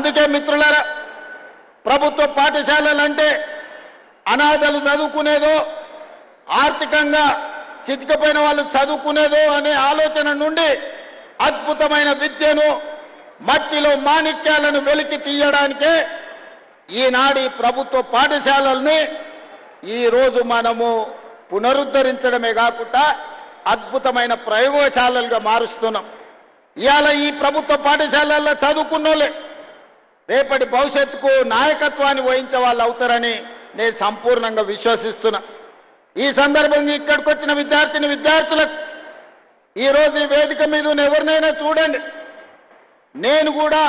అందుకే మిత్రులారా, ప్రభుత్వ పాఠశాలలంటే అనాథలు చదువుకునేదో, ఆర్థికంగా చితికిపోయిన వాళ్ళు చదువుకునేదో అనే ఆలోచన నుండి అద్భుతమైన విద్యను, మట్టిలో మాణిక్యాలను వెలికి తీయడానికే ఈనాడు ప్రభుత్వ పాఠశాలల్ని ఈరోజు మనము పునరుద్ధరించడమే కాకుండా అద్భుతమైన ప్రయోగశాలలుగా మారుస్తున్నాం. ఇవాళ ఈ ప్రభుత్వ పాఠశాలల్లో చదువుకున్నోళ్ళే రేపటి భవిష్యత్తుకు నాయకత్వాన్ని వహించే వాళ్ళు అవుతారని నేను సంపూర్ణంగా విశ్వసిస్తున్నా. ఈ సందర్భంగా ఇక్కడికి వచ్చిన విద్యార్థులకు ఈరోజు ఈ వేదిక మీద ఎవరినైనా చూడండి, నేను కూడా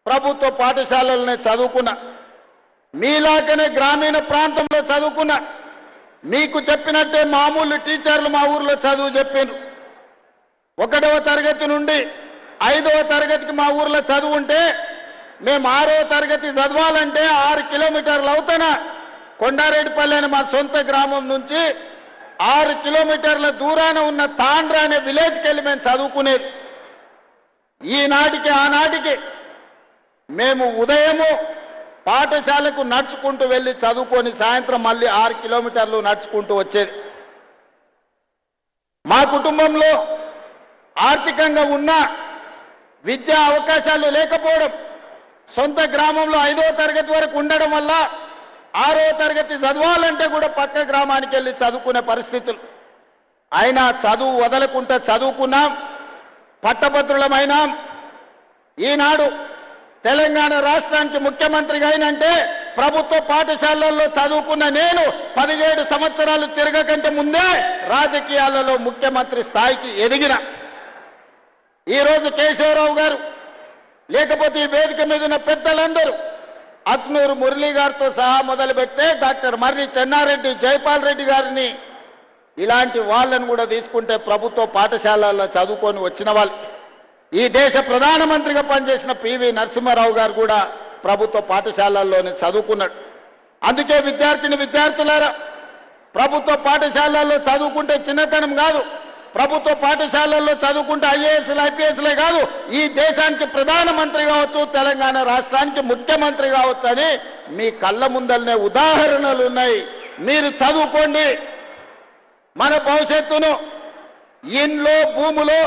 ప్రభుత్వ పాఠశాలలనే చదువుకున్నా, మీలాగనే గ్రామీణ ప్రాంతంలో చదువుకున్నా. మీకు చెప్పినట్టే మామూలు టీచర్లు మా ఊర్లో చదువు చెప్పారు. 1వ తరగతి నుండి 5వ తరగతికి మా ఊర్లో చదువు ఉంటే మేము 6వ తరగతి చదవాలంటే 6 కిలోమీటర్లు అవుతానా కొండారెడ్డిపల్లి అనే మా సొంత గ్రామం నుంచి 6 కిలోమీటర్ల దూరాన ఉన్న తాండ్రా అనే విలేజ్కి వెళ్ళి మేము చదువుకునేది. ఈనాటికి ఆనాటికి మేము ఉదయము పాఠశాలకు నడుచుకుంటూ వెళ్ళి చదువుకొని సాయంత్రం మళ్ళీ 6 కిలోమీటర్లు నడుచుకుంటూ వచ్చేది. మా కుటుంబంలో ఆర్థికంగా ఉన్న విద్యా అవకాశాలు లేకపోవడం, సొంత గ్రామంలో 5వ తరగతి వరకు ఉండడం వల్ల 6వ తరగతి చదవాలంటే కూడా పక్క గ్రామానికి వెళ్ళి చదువుకునే పరిస్థితులు. అయినా చదువు వదలకుండా చదువుకున్నాం, పట్టభద్రులమైనాం. ఈనాడు తెలంగాణ రాష్ట్రానికి ముఖ్యమంత్రిగా అయినంటే ప్రభుత్వ పాఠశాలల్లో చదువుకున్న నేను 17 సంవత్సరాలు తిరగకంటే ముందే రాజకీయాలలో ముఖ్యమంత్రి స్థాయికి ఎదిగిన. ఈరోజు కేశవరావు గారు, లేకపోతే ఈ వేదిక మీద ఉన్న పెద్దలందరూ అక్నూరు మురళీ గారితో సహా మొదలు పెడితే డాక్టర్ మర్రి చెన్నారెడ్డి, జైపాల్ రెడ్డి గారిని, ఇలాంటి వాళ్ళను కూడా తీసుకుంటే ప్రభుత్వ పాఠశాలల్లో చదువుకొని వచ్చిన వాళ్ళు. ఈ దేశ ప్రధానమంత్రిగా పనిచేసిన పివి నరసింహారావు గారు కూడా ప్రభుత్వ పాఠశాలల్లోనే చదువుకున్నాడు. అందుకే విద్యార్థులారా, ప్రభుత్వ పాఠశాలల్లో చదువుకుంటే చిన్నతనం కాదు, ప్రభుత్వ పాఠశాలల్లో చదువుకుంటే ఐఏఎస్లు ఐపీఎస్లే కాదు, ఈ దేశానికి ప్రధానమంత్రి కావచ్చు, తెలంగాణ రాష్ట్రానికి ముఖ్యమంత్రి కావచ్చు అని మీ కళ్ళ ముందలనే ఉదాహరణలు ఉన్నాయి. మీరు చదువుకోండి. మన భవిష్యత్తును ఇంట్లో, భూములో,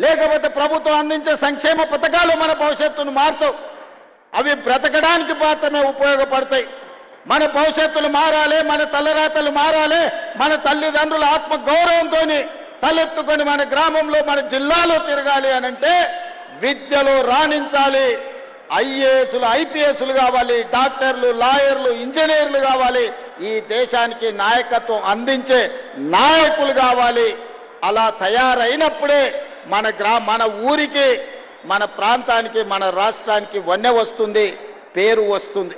లేకపోతే ప్రభుత్వం అందించే సంక్షేమ పథకాలు మన భవిష్యత్తును మార్చవు. అవి బ్రతకడానికి మాత్రమే ఉపయోగపడతాయి. మన భవిష్యత్తులు మారాలి, మన తలరాతలు మారాలి, మన తల్లిదండ్రుల ఆత్మ గౌరవంతో తలెత్తుకొని మన గ్రామంలో, మన జిల్లాలో తిరగాలి అనంటే విద్యలో రాణించాలి. ఐఏఎస్లు ఐపీఎస్లు కావాలి, డాక్టర్లు, లాయర్లు, ఇంజనీర్లు కావాలి. ఈ దేశానికి నాయకత్వం అందించే నాయకులు కావాలి. అలా తయారైనప్పుడే మన ఊరికి, మన ప్రాంతానికి, మన రాష్ట్రానికి వన్నె వస్తుంది, పేరు వస్తుంది.